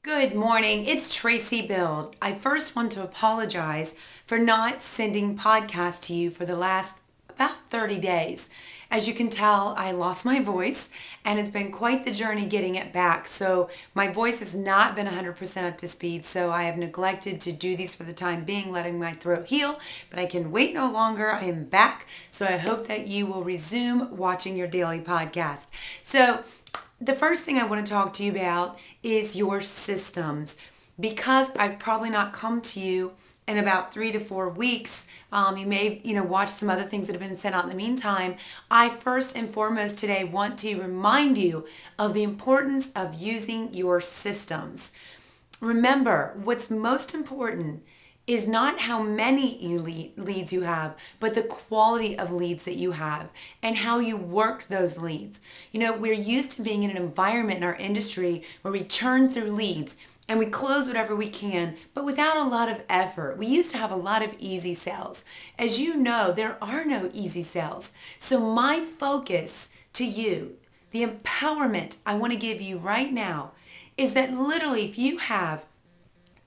Good morning. It's Tracy Build. I first want to apologize for not sending podcasts to you for the last about 30 days. As you can tell, I lost my voice and it's been quite the journey getting it back. So my voice has not been 100% up to speed. So I have neglected to do these for the time being, letting my throat heal, but I can wait no longer. I am back. So I hope that you will resume watching your daily podcast. So the first thing I want to talk to you about is your systems. Because I've probably not come to you in about 3 to 4 weeks, you may watch some other things that have been sent out in the meantime. I first and foremost today want to remind you of the importance of using your systems. Remember, what's most important is not how many leads you have, but the quality of leads that you have and how you work those leads. We're used to being in an environment in our industry where we churn through leads and we close whatever we can, but without a lot of effort. We used to have a lot of easy sales. As you know, there are no easy sales. So my focus to you, the empowerment I want to give you right now, is that literally if you have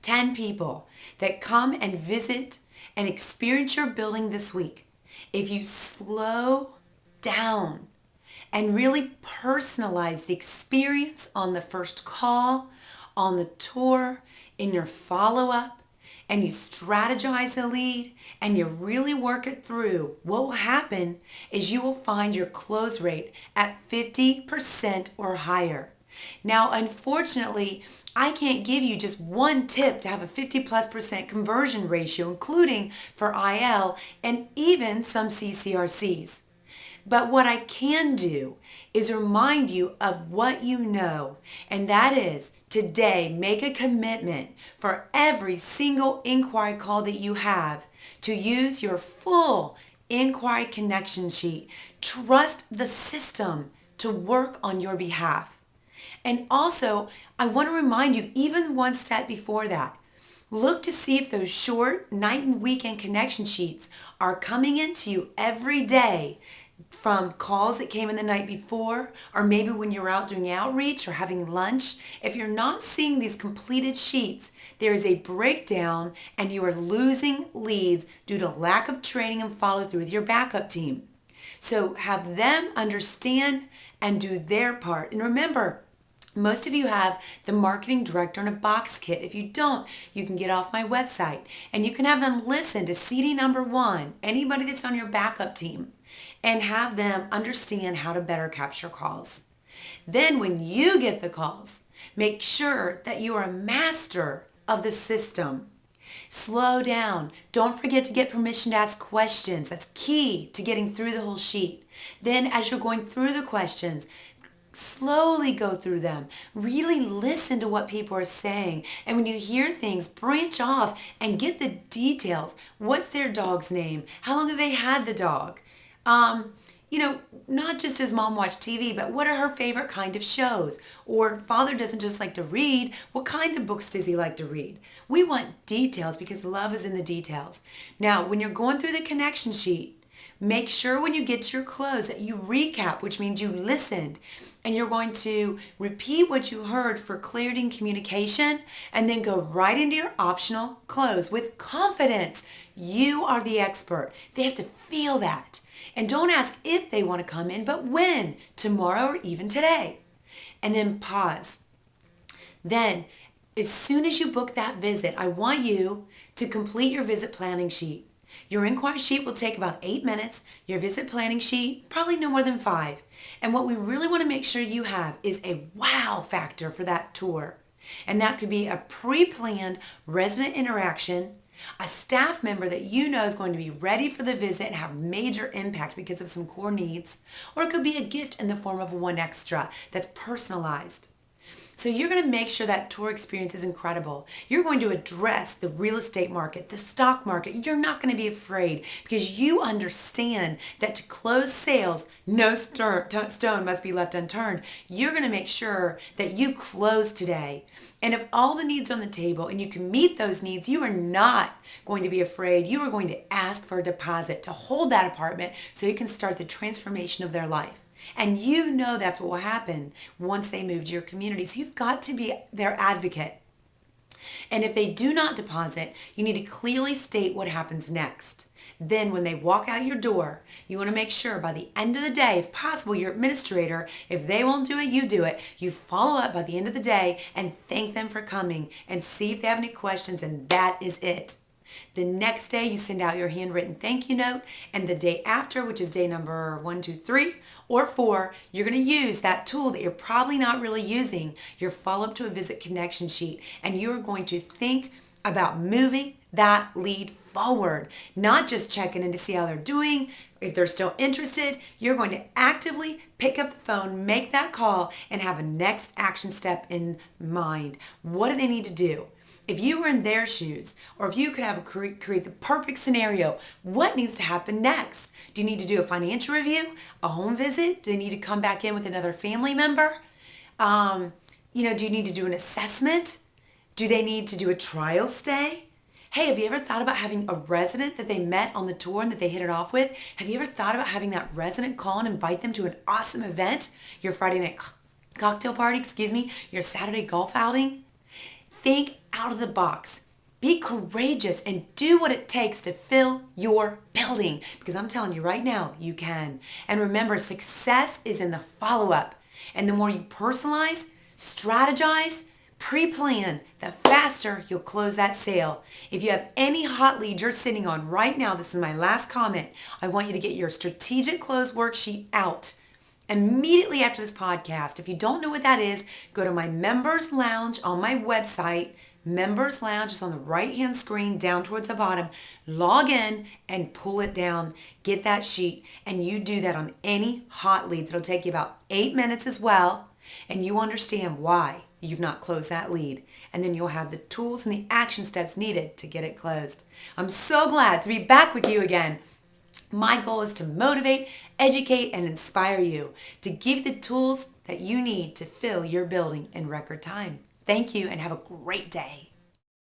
10 people that come and visit and experience your building this week, if you slow down and really personalize the experience on the first call, on the tour, in your follow-up, and you strategize a lead and you really work it through, what will happen is you will find your close rate at 50% or higher. Now, unfortunately, I can't give you just one tip to have a 50+% conversion ratio, including for IL and even some CCRCs. But what I can do is remind you of what you know, and that is today make a commitment for every single inquiry call that you have to use your full inquiry connection sheet. Trust the system to work on your behalf. And also, I want to remind you, even one step before that, look to see if those short night and weekend connection sheets are coming into you every day from calls that came in the night before, or maybe when you're out doing outreach or having lunch. If you're not seeing these completed sheets, there is a breakdown and you are losing leads due to lack of training and follow through with your backup team. So have them understand and do their part. And remember, most of you have the marketing director in a box kit. If you don't, you can get off my website and you can have them listen to CD number 1, anybody that's on your backup team, and have them understand how to better capture calls. Then when you get the calls, make sure that you are a master of the system. Slow down. Don't forget to get permission to ask questions. That's key to getting through the whole sheet. Then as you're going through the questions, slowly go through them. Really listen to what people are saying. And when you hear things, branch off and get the details. What's their dog's name? How long have they had the dog? Not just does mom watch TV, but what are her favorite kind of shows? Or father doesn't just like to read. What kind of books does he like to read? We want details because love is in the details. Now, when you're going through the connection sheet, make sure when you get to your close that you recap, which means you listened, and you're going to repeat what you heard for clarity and communication, and then go right into your optional close with confidence. You are the expert. They have to feel that. And don't ask if they want to come in, but when, tomorrow or even today. And then pause. Then, as soon as you book that visit, I want you to complete your visit planning sheet. Your inquiry sheet will take about 8 minutes. Your visit planning sheet, probably no more than 5. And what we really want to make sure you have is a wow factor for that tour. And that could be a pre-planned resident interaction, a staff member that you know is going to be ready for the visit and have major impact because of some core needs, or it could be a gift in the form of one extra that's personalized. So you're going to make sure that tour experience is incredible. You're going to address the real estate market, the stock market. You're not going to be afraid because you understand that to close sales, no stone must be left unturned. You're going to make sure that you close today. And if all the needs are on the table and you can meet those needs, you are not going to be afraid. You are going to ask for a deposit to hold that apartment so you can start the transformation of their life. And you know that's what will happen once they move to your community. So you've got to be their advocate. And if they do not deposit, you need to clearly state what happens next. Then when they walk out your door, you want to make sure by the end of the day, if possible, your administrator, if they won't do it, you do it. You follow up by the end of the day and thank them for coming and see if they have any questions, and that is it. The next day, you send out your handwritten thank you note, and the day after, which is day number 1, 2, 3, or 4, you're going to use that tool that you're probably not really using, your follow-up to a visit connection sheet, and you're going to think about moving that lead forward, not just checking in to see how they're doing. If they're still interested, you're going to actively pick up the phone, make that call, and have a next action step in mind. What do they need to do? If you were in their shoes, or if you could have create the perfect scenario, what needs to happen next? Do you need to do a financial review, a home visit? Do they need to come back in with another family member? Do you need to do an assessment? Do they need to do a trial stay? Hey, have you ever thought about having a resident that they met on the tour and that they hit it off with? Have you ever thought about having that resident call and invite them to an awesome event? Your Friday night cocktail party, your Saturday golf outing? Think out of the box. Be courageous and do what it takes to fill your building, because I'm telling you right now, you can. And remember, success is in the follow-up. And the more you personalize, strategize, pre-plan, the faster you'll close that sale. If you have any hot leads you're sitting on right now, this is my last comment, I want you to get your strategic close worksheet out immediately after this podcast. If you don't know what that is, go to my members lounge on my website. Members Lounge is on the right-hand screen down towards the bottom. Log in and pull it down. Get that sheet, and you do that on any hot leads. It'll take you about 8 minutes as well, and you understand why you've not closed that lead. And then you'll have the tools and the action steps needed to get it closed. I'm so glad to be back with you again. My goal is to motivate, educate, and inspire you, to give you the tools that you need to fill your building in record time. Thank you, and have a great day.